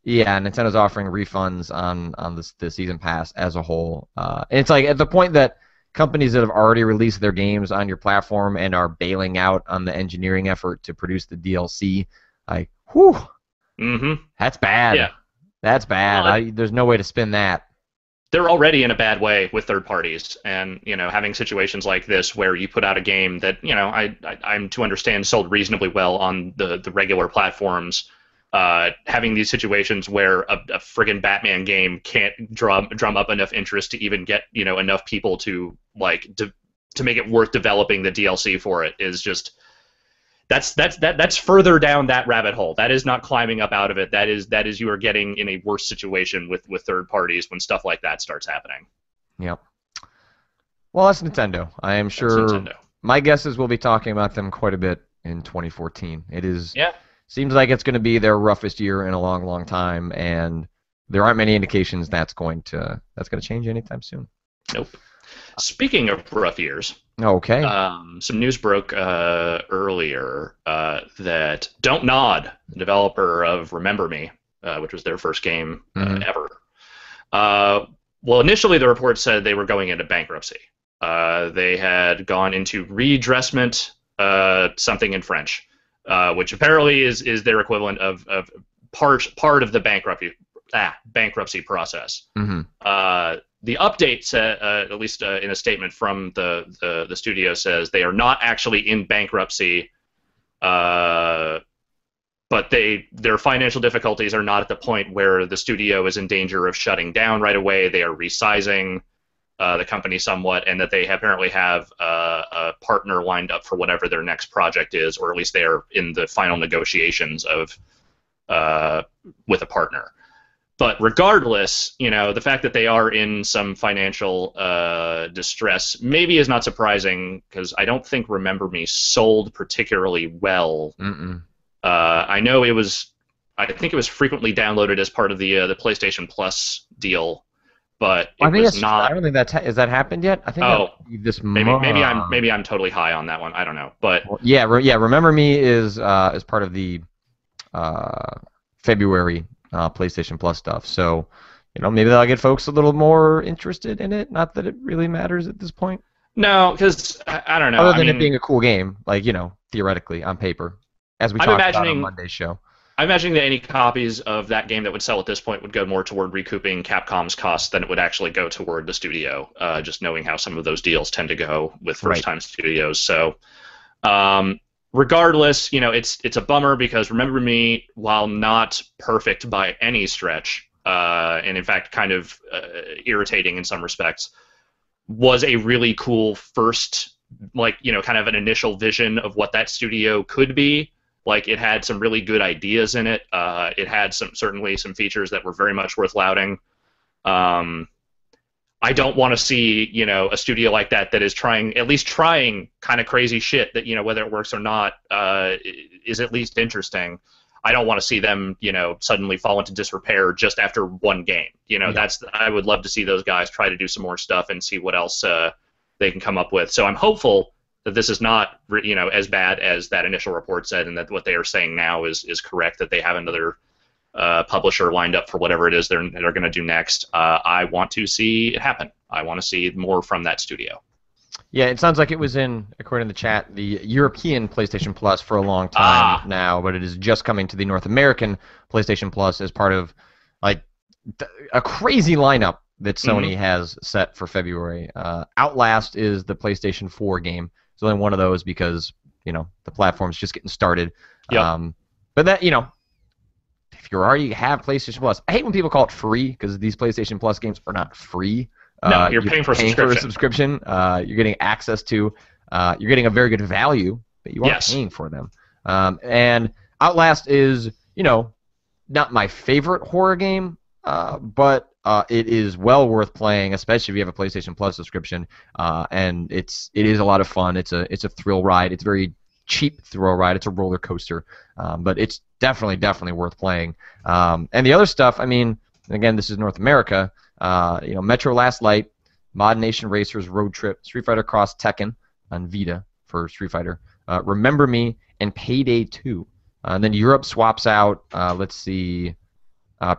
Yeah, Nintendo's offering refunds on the season pass as a whole. And it's like at the point that companies that have already released their games on your platform and are bailing out on the engineering effort to produce the DLC, like, whew, that's bad. Yeah. That's bad. Well, there's no way to spin that. They're already in a bad way with third parties, and having situations like this where you put out a game that I'm to understand sold reasonably well on the regular platforms. Having these situations where a friggin' Batman game can't drum up enough interest to even get enough people to to make it worth developing the DLC for it is just that's further down that rabbit hole. That is not climbing up out of it. That is you are getting in a worse situation with third parties when stuff like that starts happening. Yep. Well, that's Nintendo. I am sure. My guess is we'll be talking about them quite a bit in 2014. It is. Yeah. Seems like it's going to be their roughest year in a long, long time, and there aren't many indications that's going to change anytime soon. Nope. Speaking of rough years, okay. Some news broke earlier that Don't Nod, the developer of Remember Me, which was their first game ever. Well, initially the report said they were going into bankruptcy. They had gone into redressment, something in French. Which apparently is their equivalent of part of the bankruptcy process. The update said, at least in a statement from the studio, says they are not actually in bankruptcy, but their financial difficulties are not at the point where the studio is in danger of shutting down right away. They are resizing the company somewhat, and that they apparently have a partner lined up for whatever their next project is, or at least they are in the final negotiations of with a partner. But regardless, the fact that they are in some financial distress maybe is not surprising, because I don't think Remember Me sold particularly well. I know I think it was frequently downloaded as part of the PlayStation Plus deal. But it was not. I don't think has that happened yet. I think this maybe I'm totally high on that one. I don't know, but yeah. Remember Me is part of the February PlayStation Plus stuff. So maybe that'll get folks a little more interested in it. Not that it really matters at this point. No, because I don't know. Other I than it mean, being a cool game, like, theoretically on paper, as we I'm talked about on imagining Monday's show. I'm imagining that any copies of that game that would sell at this point would go more toward recouping Capcom's costs than it would actually go toward the studio. Just knowing how some of those deals tend to go with Right. first-time studios. So, regardless, it's a bummer because Remember Me, while not perfect by any stretch, and in fact kind of irritating in some respects, was a really cool first, kind of an initial vision of what that studio could be. Like it had some really good ideas in it. It had certainly some features that were very much worth lauding. Um, I don't want to see a studio like that is at least trying kind of crazy shit that whether it works or not is at least interesting. I don't want to see them suddenly fall into disrepair just after one game. Yeah. I would love to see those guys try to do some more stuff and see what else they can come up with. So I'm hopeful that this is not as bad as that initial report said, and that what they are saying now is correct. That they have another publisher lined up for whatever it is they're going to do next. I want to see it happen. I want to see more from that studio. Yeah, it sounds like it was in, according to the chat, the European PlayStation Plus for a long time now, but it is just coming to the North American PlayStation Plus as part of like a crazy lineup that Sony has set for February. Outlast is the PlayStation 4 game. It's only one of those because the platform's just getting started. Yep. But that if you already have PlayStation Plus, I hate when people call it free because these PlayStation Plus games are not free. No, you're paying for a subscription. You're getting access to. You're getting a very good value, but you are paying for them. And Outlast is, not my favorite horror game, but it is well worth playing, especially if you have a PlayStation Plus subscription. And it is a lot of fun. It's a thrill ride. It's a very cheap thrill ride. It's a roller coaster, but it's definitely worth playing. And the other stuff, I mean, again, this is North America. Metro Last Light, Mod Nation Racers Road Trip, Street Fighter Cross Tekken on Vita for Street Fighter, Remember Me, and Payday 2. And then Europe swaps out, let's see,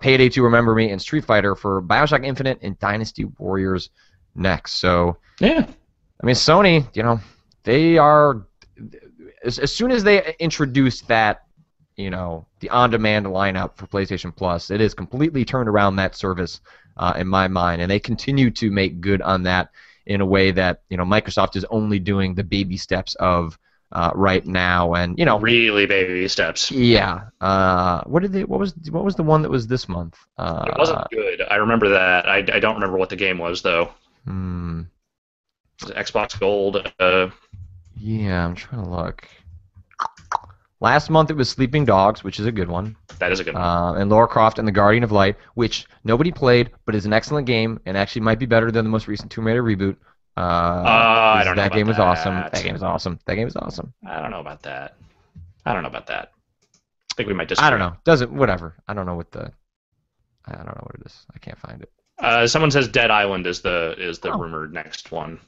Payday 2, Remember Me, and Street Fighter for Bioshock Infinite and Dynasty Warriors next. So, yeah. I mean, Sony, they are, as soon as they introduce that, the on-demand lineup for PlayStation Plus, it has completely turned around that service in my mind, and they continue to make good on that in a way that Microsoft is only doing the baby steps of right now, and really baby steps. Yeah. What was the one that was this month? It wasn't good. I remember that. I don't remember what the game was though. Was it Xbox Gold? Yeah, I'm trying to look. Last month it was Sleeping Dogs, which is a good one. That is a good one. And Lara Croft and the Guardian of Light, which nobody played, but is an excellent game and actually might be better than the most recent Tomb Raider reboot. I don't know. That game was that. awesome. That game is awesome. That game is awesome. I don't know about that. I think we might disagree. I don't know. Whatever. I don't know what it is. I can't find it. Someone says Dead Island is the rumored next one.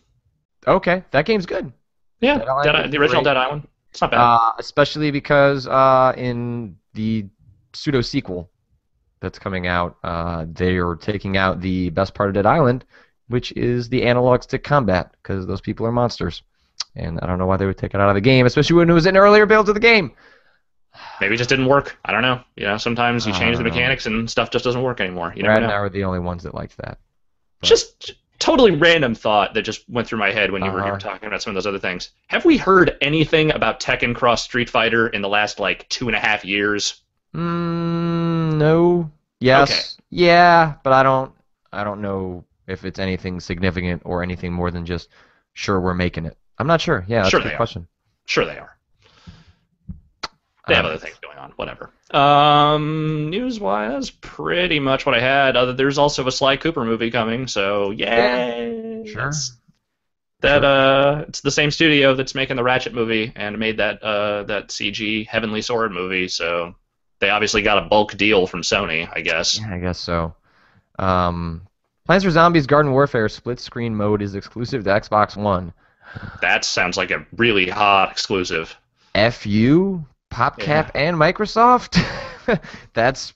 Okay, that game's good. Yeah, the original Dead Island. It's not bad. Especially because in the pseudo sequel that's coming out, they are taking out the best part of Dead Island, which is the analog stick combat, because those people are monsters. And I don't know why they would take it out of the game, especially when it was in earlier builds of the game. Maybe it just didn't work. I don't know. Sometimes you change the mechanics and stuff just doesn't work anymore. Brad and I were the only ones that liked that. But just totally random thought that just went through my head when you were here talking about some of those other things. Have we heard anything about Tekken Cross Street Fighter in the last 2.5 years? No. Yes. Okay. Yeah, but I don't know if it's anything significant or anything more than just sure we're making it. I'm not sure. Yeah, that's a good question. Sure they are. They have other things going on. Whatever. News-wise, pretty much what I had. There's also a Sly Cooper movie coming, so yay! Yeah, sure. It's the same studio that's making the Ratchet movie and made that CG Heavenly Sword movie, so they obviously got a bulk deal from Sony, I guess. Yeah, I guess so. Plants vs. Zombies Garden Warfare split screen mode is exclusive to Xbox One. That sounds like a really hot exclusive. FU, PopCap, and Microsoft? That's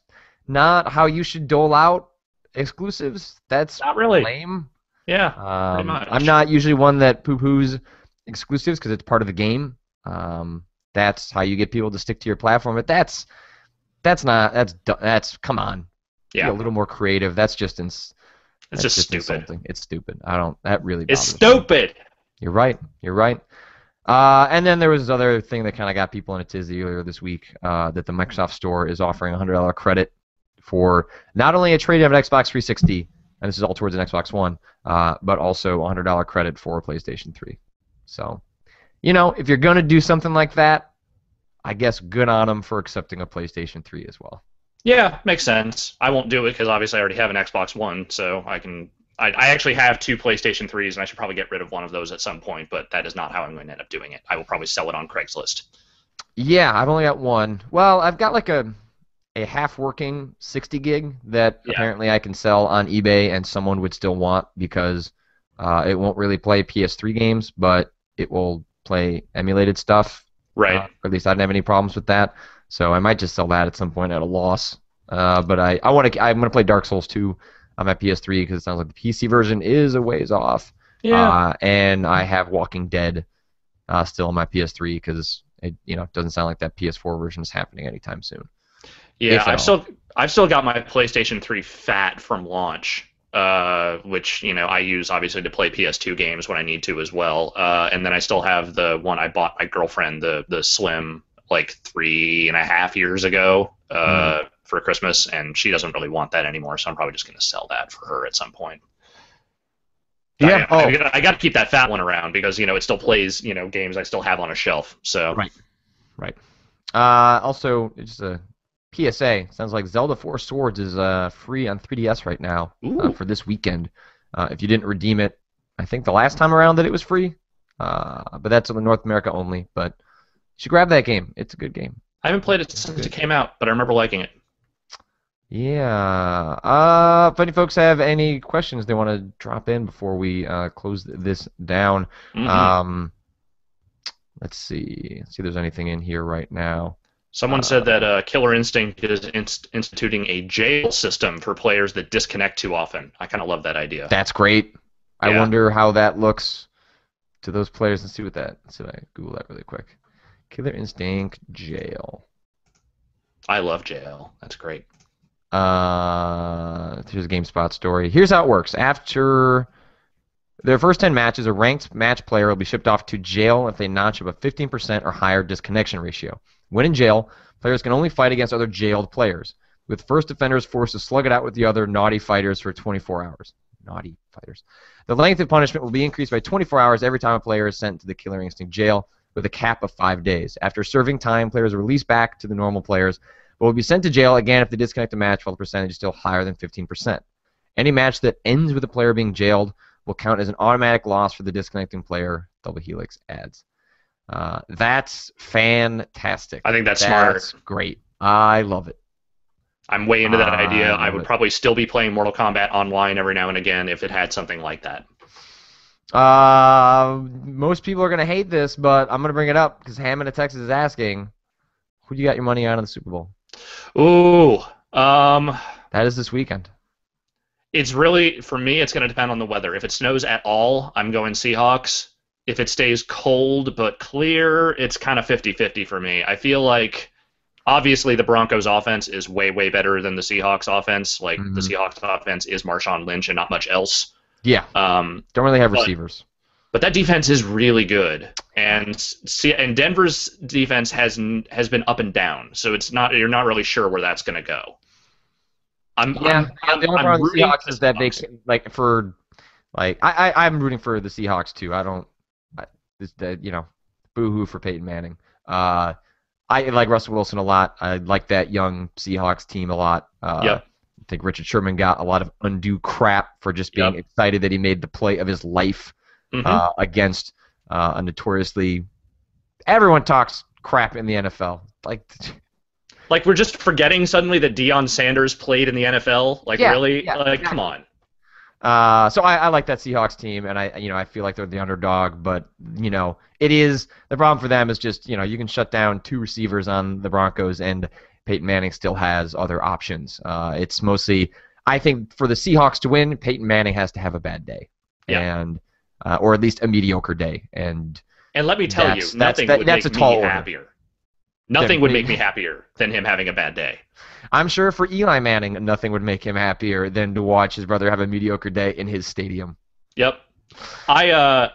not how you should dole out exclusives. That's not really lame. Yeah, pretty I'm much. not usually one that poo-poos exclusives because it's part of the game. That's how you get people to stick to your platform. But that's come on. Be a Yeah, little more creative. it's That's just just stupid. insulting. It's stupid. I don't. That really It's bothers me. stupid. You're right. You're right. And then there was this other thing that kind of got people in a tizzy earlier this week, that the Microsoft Store is offering a $100 credit for not only a trade of an Xbox 360, and this is all towards an Xbox One, but also a $100 credit for a PlayStation 3. So, if you're gonna do something like that, I guess good on them for accepting a PlayStation 3 as well. Yeah, makes sense. I won't do it because obviously I already have an Xbox One, so I can. I actually have two PlayStation 3s, and I should probably get rid of one of those at some point, but that is not how I'm going to end up doing it. I will probably sell it on Craigslist. Yeah, I've only got one. Well, I've got like a half working 60 gig that Yeah, apparently I can sell on eBay and someone would still want because it won't really play PS3 games, but it will play emulated stuff. right. Or at least I didn't have any problems with that. So I might just sell that at some point at a loss. But I'm gonna play Dark Souls 2 on my PS3 because it sounds like the PC version is a ways off. Yeah, And I have Walking Dead still on my PS3 because it doesn't sound like that PS4 version is happening anytime soon, yeah. if at all. I've still got my PlayStation 3 Fat from launch, which I use obviously to play PS2 games when I need to as well. And then I still have the one I bought my girlfriend, the Slim, like 3.5 years ago, Mm. for Christmas, and she doesn't really want that anymore, so I'm probably just going to sell that for her at some point. Yeah. Oh, I got to keep that fat one around because it still plays games I still have on a shelf. So right, right. Also, just a PSA. Sounds like Zelda Four Swords is free on 3DS right now ooh, for this weekend. If you didn't redeem it, I think the last time around that it was free. But that's in North America only. But you should grab that game. It's a good game. I haven't played it It's since it good. came out, but I remember liking it. Yeah. If any folks have any questions they want to drop in before we close this down, Hmm. um, let's see. Let's see if there's anything in here right now. Someone Uh, said that Killer Instinct is instituting a jail system for players that disconnect too often. I kind of love that idea. that's great. I Yeah, wonder how that looks to those players. Let's see what that. Let's see if I Google that really quick. Killer Instinct jail. I love jail. That's great. Here's a GameSpot story. Here's how it works. After their first 10 matches, a ranked match player will be shipped off to jail if they notch up a 15% or higher disconnection ratio. When in jail, players can only fight against other jailed players, with first offenders forced to slug it out with the other naughty fighters for 24 hours. Naughty fighters. The length of punishment will be increased by 24 hours every time a player is sent to the Killer Instinct jail, with a cap of 5 days. After serving time, players are released back to the normal players, but will be sent to jail again if they disconnect a match while the percentage is still higher than 15%. Any match that ends with a player being jailed will count as an automatic loss for the disconnecting player, Double Helix adds. That's fantastic. I think that's That's smart. great. I love it. I'm way into that idea. I I love would it. probably still be playing Mortal Kombat online every now and again if it had something like that. Most people are going to hate this, but I'm going to bring it up because Hammond of Texas is asking, who do you got your money on in the Super Bowl? Ooh, um, That is this weekend. it's really for me. It's going to depend on the weather. If it snows at all, I'm going Seahawks. If it stays cold but clear, it's kind of 50-50 for me. I feel like obviously the Broncos offense is way, way better than the Seahawks offense. Like the Hmm. Seahawks offense is Marshawn Lynch and not much else. Yeah, Um, don't really have but receivers. but that defense is really good, and Denver's defense has been up and down. So it's not you're not really sure where that's going to go. I'm Yeah, I'm yeah. I'm, The only I'm problem with the rooting for Seahawks the is that they Seahawks. can, like for like I'm rooting for the Seahawks too. I don't this the boo-hoo for Peyton Manning. I like Russell Wilson a lot. I like that young Seahawks team a lot. Yep, I think Richard Sherman got a lot of undue crap for just being yep. excited that he made the play of his life Hmm. against a notoriously. Everyone talks crap in the NFL. Like, Like we're just forgetting suddenly that Deion Sanders played in the NFL. Like yeah, really? yeah, Like come exactly. on. So I like that Seahawks team, and I feel like they're the underdog, but it is the problem for them is just you can shut down two receivers on the Broncos, and Peyton Manning still has other options. It's mostly I think for the Seahawks to win, Peyton Manning has to have a bad day. Yeah. and or at least a mediocre day. And And let me tell you, that's nothing would that's make a tall me order. happier. Nothing would make me happier than him having a bad day. I'm sure for Eli Manning, nothing would make him happier than to watch his brother have a mediocre day in his stadium. Yep. I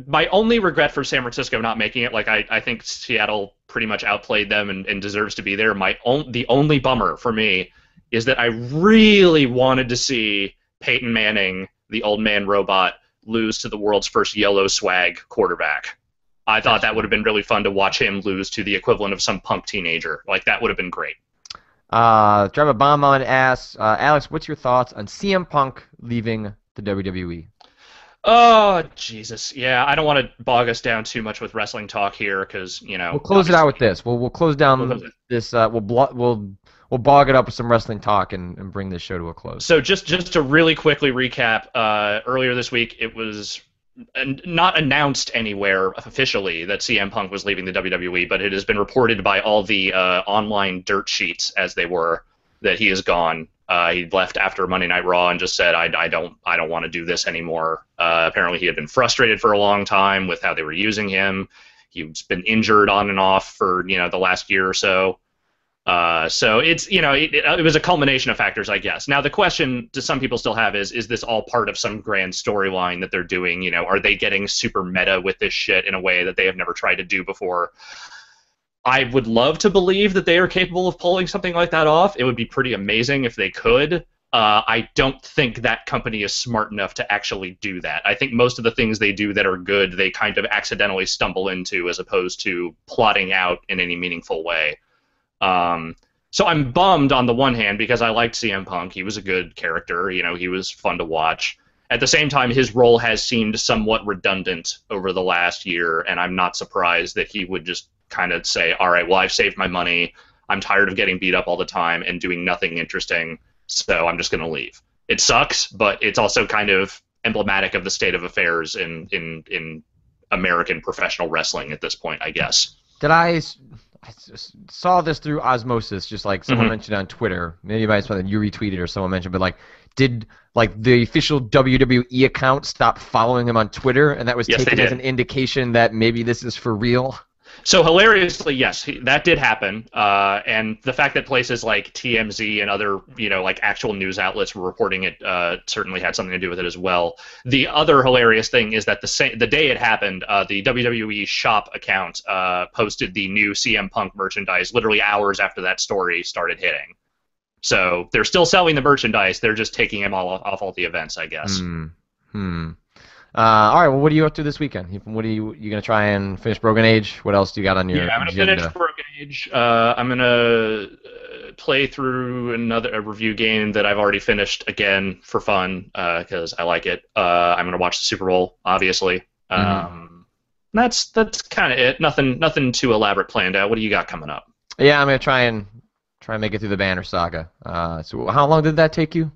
my only regret for San Francisco not making it, like I think Seattle pretty much outplayed them and deserves to be there. The only bummer for me is that I really wanted to see Peyton Manning, the old man robot, lose to the world's first yellow swag quarterback. I thought that would have been really fun to watch him lose to the equivalent of some punk teenager. Like, that would have been great. Drive a bomb on ass. Alex, what's your thoughts on CM Punk leaving the WWE? Oh, Jesus. Yeah, I don't want to bog us down too much with wrestling talk here because, We'll close it out with this. We'll close down this. We'll bog it up with some wrestling talk and bring this show to a close. So just to really quickly recap, earlier this week it was not announced anywhere officially that CM Punk was leaving the WWE, but it has been reported by all the online dirt sheets, as they were, that he is gone. He left after Monday Night Raw and just said, I don't want to do this anymore. Apparently he had been frustrated for a long time with how they were using him. He's been injured on and off for the last year or so. So it's it was a culmination of factors, I guess. Now the question do some people still have is this all part of some grand storyline that they're doing? Are they getting super meta with this shit in a way that they have never tried to do before? I would love to believe that they are capable of pulling something like that off. It would be pretty amazing if they could. I don't think that company is smart enough to actually do that. I think most of the things they do that are good, they kind of accidentally stumble into as opposed to plotting out in any meaningful way. So I'm bummed on the one hand because I liked CM Punk. He was a good character. He was fun to watch. At the same time, his role has seemed somewhat redundant over the last year, and I'm not surprised that he would just kind of say, all right, well, I've saved my money. I'm tired of getting beat up all the time and doing nothing interesting, so I'm just going to leave. It sucks, but it's also kind of emblematic of the state of affairs in American professional wrestling at this point, I guess. I saw this through osmosis, just like someone mentioned on Twitter. Maybe you might have something you retweeted or someone mentioned, but did the official WWE account stop following him on Twitter, and that was taken as an indication that maybe this is for real? So hilariously, yes, that did happen, and the fact that places like TMZ and other, actual news outlets were reporting it certainly had something to do with it as well. The other hilarious thing is that the day it happened, the WWE shop account posted the new CM Punk merchandise literally hours after that story started hitting. So they're still selling the merchandise; they're just taking him off all the events, I guess. All right. Well, what are you up to this weekend? What are you gonna try and finish Broken Age? What else do you got on your agenda? I'm gonna finish Broken Age. I'm gonna play through a review game that I've already finished again for fun because I like it. I'm gonna watch the Super Bowl, obviously. That's kind of it. Nothing too elaborate planned out. What do you got coming up? Yeah, I'm gonna try and make it through the Banner Saga. So how long did that take you?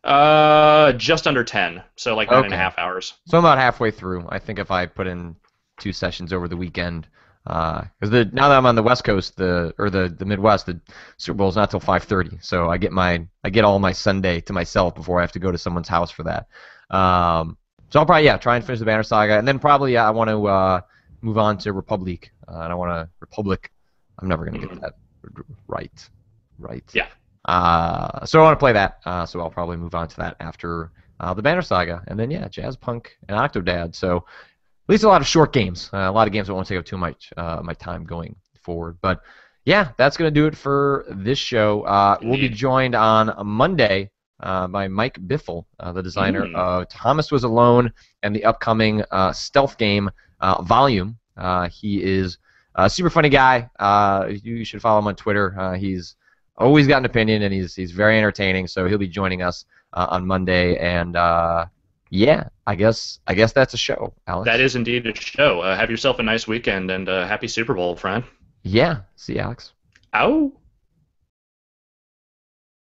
Just under 10, so like 9.5 hours. So I'm about halfway through. I think if I put in 2 sessions over the weekend, because now that I'm on the West Coast, the Midwest, the Super Bowl is not till 5:30, so I get all my Sunday to myself before I have to go to someone's house for that. So I'll probably try and finish the Banner Saga, and then probably I want to move on to Republic, and I want to Republic. I'm never gonna get that right. Yeah. So I want to play that, so I'll probably move on to that after the Banner Saga, and then Jazz Punk and Octodad. So at least a lot of short games, a lot of games that won't take up too much my time going forward. But that's gonna do it for this show. We'll be joined on Monday by Mike Biffle, the designer of Thomas Was Alone and the upcoming stealth game Volume. He is a super funny guy. You should follow him on Twitter. He's always got an opinion, and he's very entertaining. So he'll be joining us on Monday, and I guess that's a show, Alex. That is indeed a show. Have yourself a nice weekend, and happy Super Bowl, friend. Yeah. See you, Alex. Ow.